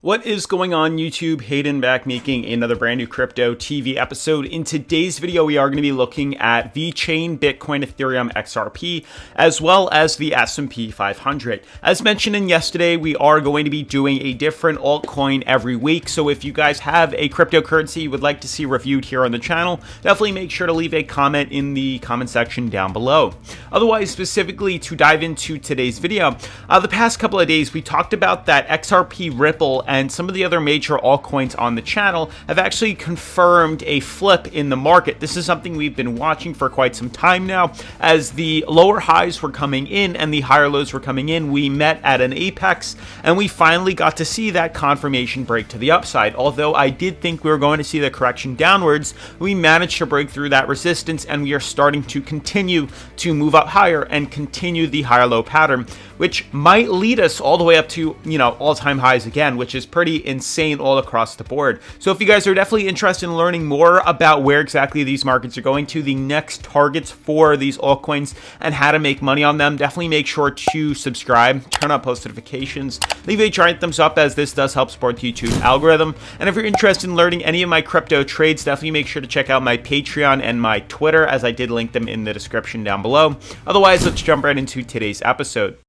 What is going on YouTube? Hayden back making another brand new crypto TV episode. In today's video, we are going to be looking at VChain, Bitcoin, Ethereum, XRP, as well as the S&P 500. As mentioned in yesterday, we are going to be doing a different altcoin every week. So if you guys have a cryptocurrency you would like to see reviewed here on the channel, definitely make sure to leave a comment in the comment section down below. Otherwise, specifically to dive into today's video, the past couple of days, we talked about that XRP, Ripple, and some of the other major altcoins on the channel have actually confirmed a flip in the market. This is something we've been watching for quite some time now. As the lower highs were coming in and the higher lows were coming in, we met at an apex and we finally got to see that confirmation break to the upside. Although I did think we were going to see the correction downwards, we managed to break through that resistance and we are starting to continue to move up higher and continue the higher low pattern, which might lead us all the way up to, all-time highs again, which is pretty insane all across the board. So if you guys are definitely interested in learning more about where exactly these markets are going to, the next targets for these altcoins, and how to make money on them, definitely make sure to subscribe, turn on post notifications, leave a giant thumbs up as this does help support the YouTube algorithm. And if you're interested in learning any of my crypto trades, definitely make sure to check out my Patreon and my Twitter, as I did link them in the description down below. Otherwise, let's jump right into today's episode.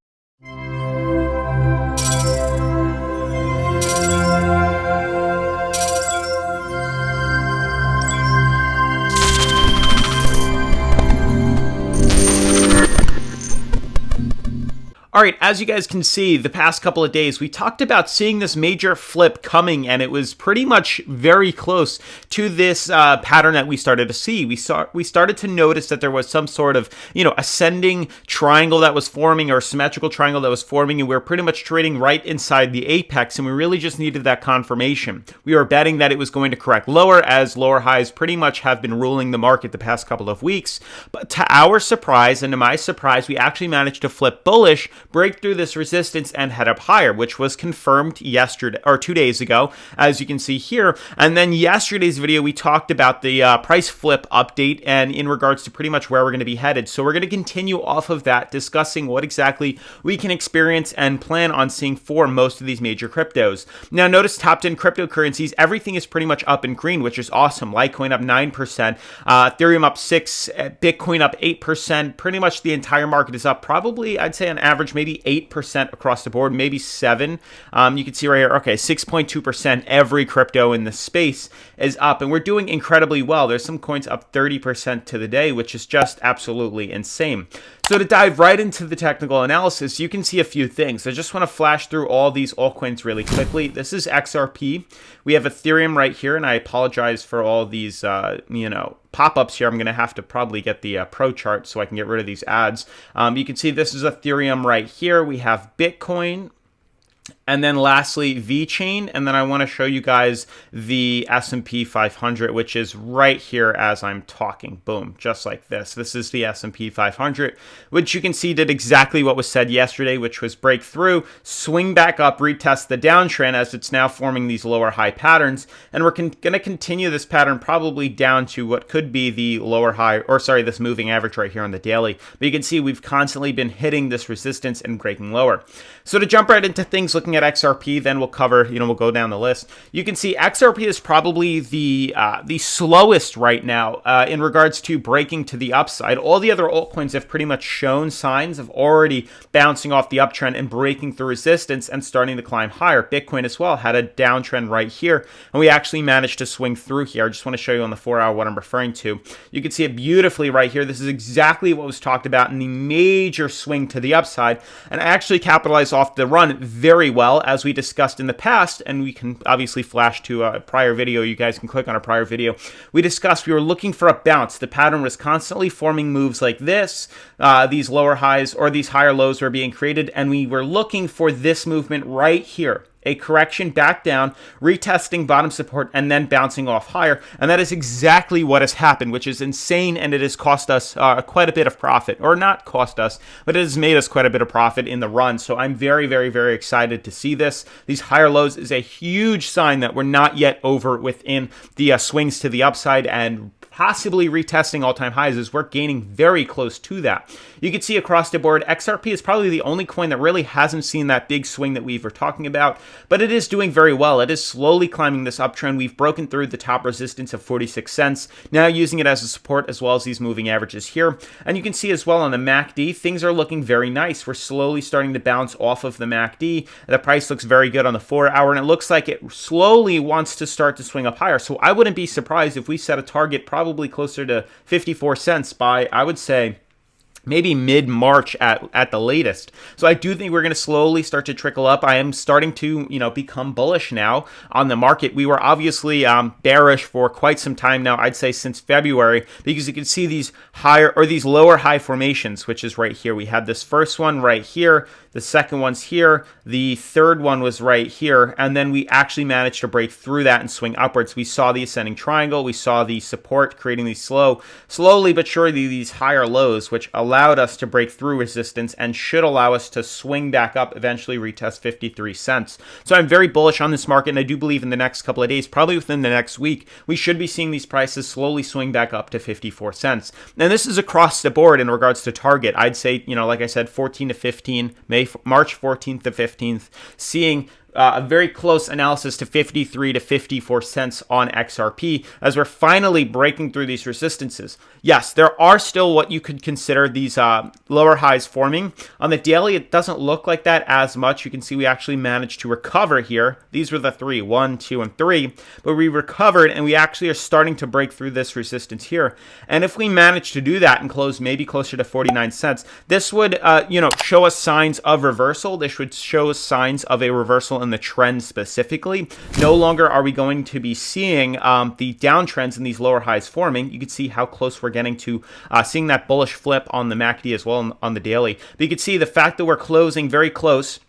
All right, as you guys can see, the past couple of days, we talked about seeing this major flip coming, and it was pretty much very close to this pattern that we started to see. We started to notice that there was some sort of, ascending triangle that was forming, or symmetrical triangle that was forming, and we were pretty much trading right inside the apex, and we really just needed that confirmation. We were betting that it was going to correct lower, as lower highs pretty much have been ruling the market the past couple of weeks. But to our surprise, and to my surprise, we actually managed to flip bullish, break through this resistance and head up higher, which was confirmed yesterday or 2 days ago, as you can see here. And then yesterday's video, we talked about the price flip update and in regards to pretty much where we're going to be headed. So we're going to continue off of that, discussing what exactly we can experience and plan on seeing for most of these major cryptos. Now, notice top 10 cryptocurrencies, everything is pretty much up in green, which is awesome. Litecoin up 9%, Ethereum up 6%, Bitcoin up 8%. Pretty much the entire market is up, probably, I'd say on average, maybe 8% across the board, maybe 7. You can see right here, okay, 6.2%. Every crypto in the space is up, and we're doing incredibly well. There's some coins up 30% to the day, which is just absolutely insane. So to dive right into the technical analysis, you can see a few things. I just want to flash through all these altcoins really quickly. This is XRP. We have Ethereum right here, and I apologize for all these, pop-ups here. I'm going to have to probably get the pro chart so I can get rid of these ads. You can see this is Ethereum right here. We have Bitcoin. And then lastly, VChain, and then I want to show you guys the S&P 500, which is right here as I'm talking. Boom, just like this. This is the S&P 500, which you can see did exactly what was said yesterday, which was break through, swing back up, retest the downtrend as it's now forming these lower high patterns. And we're going to continue this pattern probably down to what could be the lower high, or sorry, this moving average right here on the daily. But you can see we've constantly been hitting this resistance and breaking lower. So to jump right into things, looking at XRP, then we'll cover, we'll go down the list. You can see XRP is probably the slowest right now in regards to breaking to the upside. All the other altcoins have pretty much shown signs of already bouncing off the uptrend and breaking through resistance and starting to climb higher. Bitcoin as well had a downtrend right here, and we actually managed to swing through here. I just want to show you on the 4-hour what I'm referring to. You can see it beautifully right here. This is exactly what was talked about in the major swing to the upside, and I actually capitalized off the run very well, as we discussed in the past, and we can obviously flash to a prior video. You guys can click on a prior video. We discussed we were looking for a bounce. The pattern was constantly forming moves like this. These lower highs or these higher lows were being created, and we were looking for this movement right here. A correction back down, retesting bottom support, and then bouncing off higher. And that is exactly what has happened, which is insane, and it has cost us quite a bit of profit. Or not cost us, but it has made us quite a bit of profit in the run. So I'm very, very, very excited to see this. These higher lows is a huge sign that we're not yet over within the swings to the upside, and possibly retesting all-time highs as we're gaining very close to that. You can see across the board, XRP is probably the only coin that really hasn't seen that big swing that we were talking about, but it is doing very well. It is slowly climbing this uptrend. We've broken through the top resistance of 46 cents, now using it as a support as well as these moving averages here. And you can see as well on the MACD, things are looking very nice. We're slowly starting to bounce off of the MACD. The price looks very good on the 4-hour, and it looks like it slowly wants to start to swing up higher. So I wouldn't be surprised if we set a target probably closer to 54 cents by, I would say, maybe mid-March at the latest. So I do think we're going to slowly start to trickle up. I am starting to, become bullish now on the market. We were obviously bearish for quite some time now, I'd say since February, because you can see these these lower high formations, which is right here. We had this first one right here. The second one's here. The third one was right here. And then we actually managed to break through that and swing upwards. We saw the ascending triangle. We saw the support creating these slowly but surely these higher lows, which allowed us to break through resistance and should allow us to swing back up, eventually retest 53 cents. So I'm very bullish on this market, and I do believe in the next couple of days, probably within the next week, we should be seeing these prices slowly swing back up to 54 cents. And this is across the board in regards to target. I'd say, like I said, 14 to 15, March 14th to 15th, seeing a very close analysis to 53 to 54 cents on XRP as we're finally breaking through these resistances. Yes, there are still what you could consider these lower highs forming. On the daily, it doesn't look like that as much. You can see we actually managed to recover here. These were the 1, 2, and 3, but we recovered and we actually are starting to break through this resistance here. And if we manage to do that and close maybe closer to 49 cents, this would, show us signs of reversal. This would show us signs of a reversal in the trend specifically. No longer are we going to be seeing the downtrends in these lower highs forming. You can see how close we're getting to seeing that bullish flip on the MACD as well on the daily. But you can see the fact that we're closing very close.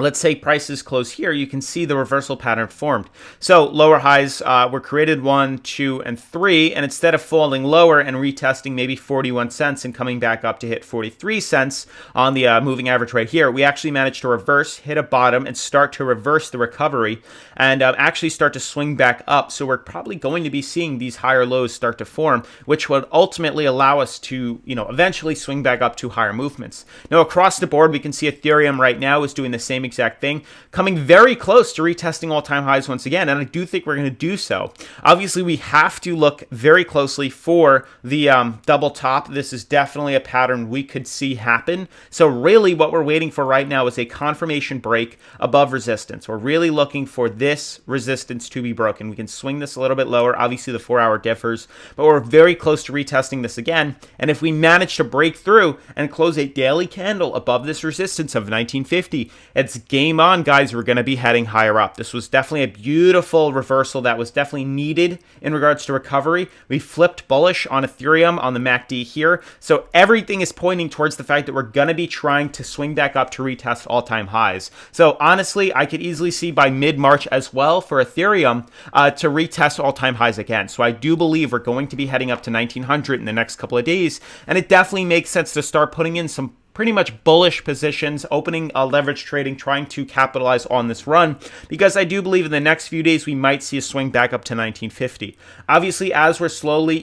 Let's say prices close here, you can see the reversal pattern formed. So lower highs were created 1, 2, and 3, and instead of falling lower and retesting maybe 41 cents and coming back up to hit 43 cents on the moving average right here, we actually managed to reverse, hit a bottom, and start to reverse the recovery and actually start to swing back up. So we're probably going to be seeing these higher lows start to form, which would ultimately allow us to, eventually swing back up to higher movements. Now, across the board, we can see Ethereum right now is doing the same exact thing, coming very close to retesting all-time highs once again, and I do think we're going to do so. Obviously, we have to look very closely for the double top. This is definitely a pattern we could see happen. So really what we're waiting for right now is a confirmation break above resistance. We're really looking for this resistance to be broken. We can swing this a little bit lower. Obviously, the 4-hour differs, but we're very close to retesting this again. And if we manage to break through and close a daily candle above this resistance of 1950, it's game on, guys. We're going to be heading higher up. This was definitely a beautiful reversal that was definitely needed in regards to recovery. We flipped bullish on Ethereum on the MACD here. So everything is pointing towards the fact that we're going to be trying to swing back up to retest all-time highs. So honestly, I could easily see by mid-March as well for Ethereum to retest all-time highs again. So I do believe we're going to be heading up to 1900 in the next couple of days. And it definitely makes sense to start putting in some pretty much bullish positions, opening leverage trading, trying to capitalize on this run, because I do believe in the next few days we might see a swing back up to 1950. Obviously, as we're slowly,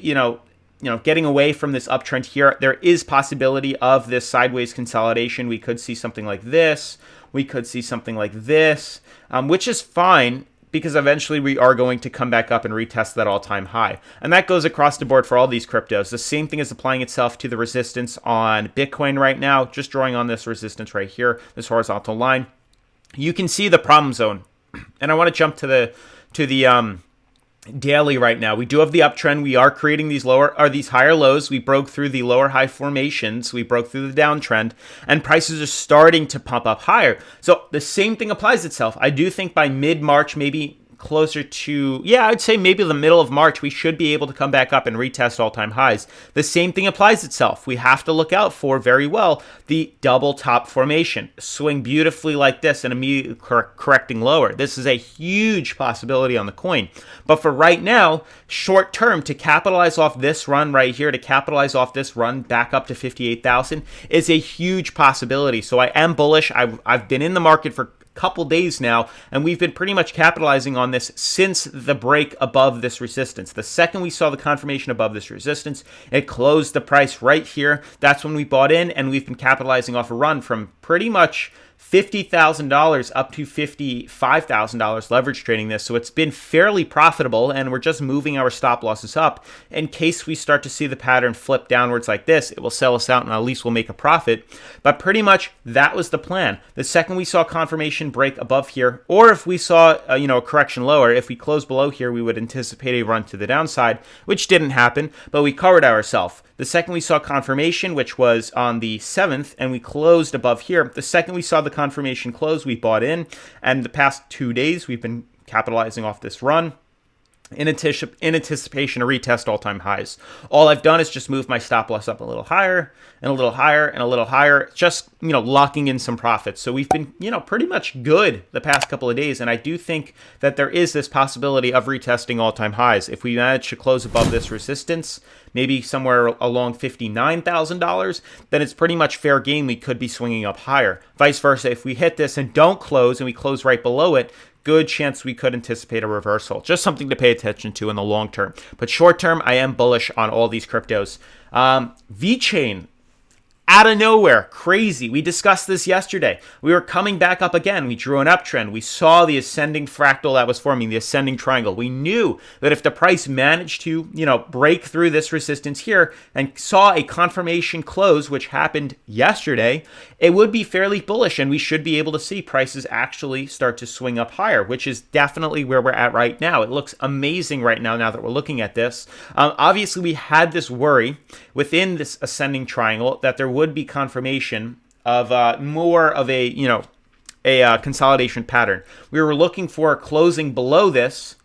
getting away from this uptrend here, there is possibility of this sideways consolidation. We could see something like this. We could see something like this, which is fine, because eventually we are going to come back up and retest that all-time high. And that goes across the board for all these cryptos. The same thing is applying itself to the resistance on Bitcoin right now, just drawing on this resistance right here, this horizontal line. You can see the problem zone. And I want to jump to the daily right now. We do have the uptrend. We are creating these higher lows. We broke through the lower high formations. We broke through the downtrend, and prices are starting to pump up higher. So the same thing applies itself. I do think by mid-March, maybe closer to, I'd say maybe the middle of March, we should be able to come back up and retest all-time highs. The same thing applies itself. We have to look out for, very well, the double top formation. Swing beautifully like this and immediately correcting lower. This is a huge possibility on the coin. But for right now, short term, to capitalize off this run right here, to capitalize off this run back up to 58,000 is a huge possibility. So I am bullish. I've been in the market for couple days now, and we've been pretty much capitalizing on this since the break above this resistance. The second we saw the confirmation above this resistance, it closed the price right here. That's when we bought in, and we've been capitalizing off a run from pretty much $50,000 up to $55,000 leverage trading this. So it's been fairly profitable, and we're just moving our stop losses up. In case we start to see the pattern flip downwards like this, it will sell us out and at least we'll make a profit. But pretty much that was the plan. The second we saw confirmation break above here, or if we saw a correction lower, if we close below here, we would anticipate a run to the downside, which didn't happen, but we covered ourselves. The second we saw confirmation, which was on the 7th, and we closed above here, the second we saw the confirmation close, we bought in, and the past 2 days we've been capitalizing off this run in anticipation to retest all-time highs. All I've done is just move my stop loss up a little higher and a little higher and a little higher, just locking in some profits. So we've been pretty much good the past couple of days, and I do think that there is this possibility of retesting all-time highs. If we manage to close above this resistance, maybe somewhere along $59,000, then it's pretty much fair game. We could be swinging up higher. Vice versa, if we hit this and don't close and we close right below it, good chance we could anticipate a reversal. Just something to pay attention to in the long term. But short term, I am bullish on all these cryptos. VChain, out of nowhere, crazy. We discussed this yesterday. We were coming back up again. We drew an uptrend. We saw the ascending fractal that was forming, the ascending triangle. We knew that if the price managed to, break through this resistance here and saw a confirmation close, which happened yesterday, it would be fairly bullish, and we should be able to see prices actually start to swing up higher, which is definitely where we're at right now. It looks amazing right now that we're looking at this. Obviously, we had this worry within this ascending triangle that there would be confirmation of more of a consolidation pattern. We were looking for closing below this,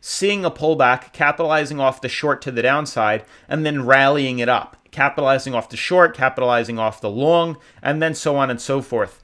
seeing a pullback, capitalizing off the short to the downside, and then rallying it up, capitalizing off the short, capitalizing off the long, and then so on and so forth.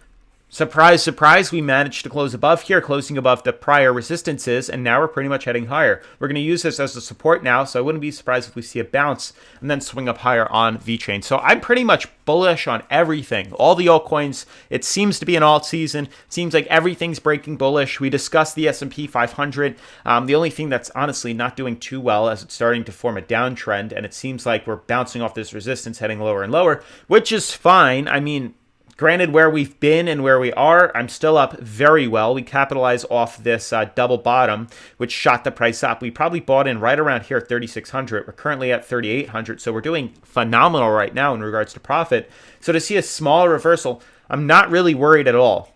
Surprise, surprise, we managed to close above here, closing above the prior resistances, and now we're pretty much heading higher. We're going to use this as a support now, so I wouldn't be surprised if we see a bounce and then swing up higher on VChain. So I'm pretty much bullish on everything. All the altcoins, it seems to be an alt season. It seems like everything's breaking bullish. We discussed the S&P 500. The only thing that's honestly not doing too well as it's starting to form a downtrend, and it seems like we're bouncing off this resistance, heading lower and lower, which is fine. I mean, granted, where we've been and where we are, I'm still up very well. We capitalize off this double bottom, which shot the price up. We probably bought in right around here at 3,600. We're currently at 3,800, so we're doing phenomenal right now in regards to profit. So to see a small reversal, I'm not really worried at all.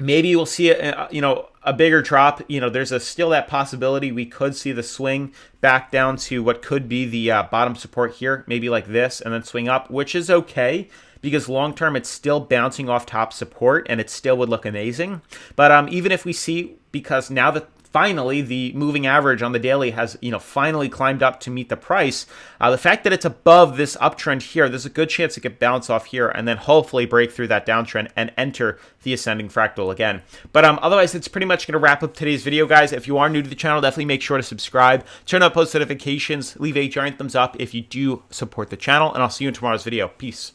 Maybe we'll see a bigger drop. There's still that possibility we could see the swing back down to what could be the bottom support here, maybe like this, and then swing up, which is okay, because long term it's still bouncing off top support and it still would look amazing. But even if we see, because now that finally the moving average on the daily has finally climbed up to meet the price, the fact that it's above this uptrend here, there's a good chance it could bounce off here and then hopefully break through that downtrend and enter the ascending fractal again. But otherwise, it's pretty much going to wrap up today's video, guys. If you are new to the channel, definitely make sure to subscribe, turn on post notifications, leave a giant thumbs up if you do support the channel, and I'll see you in tomorrow's video. Peace.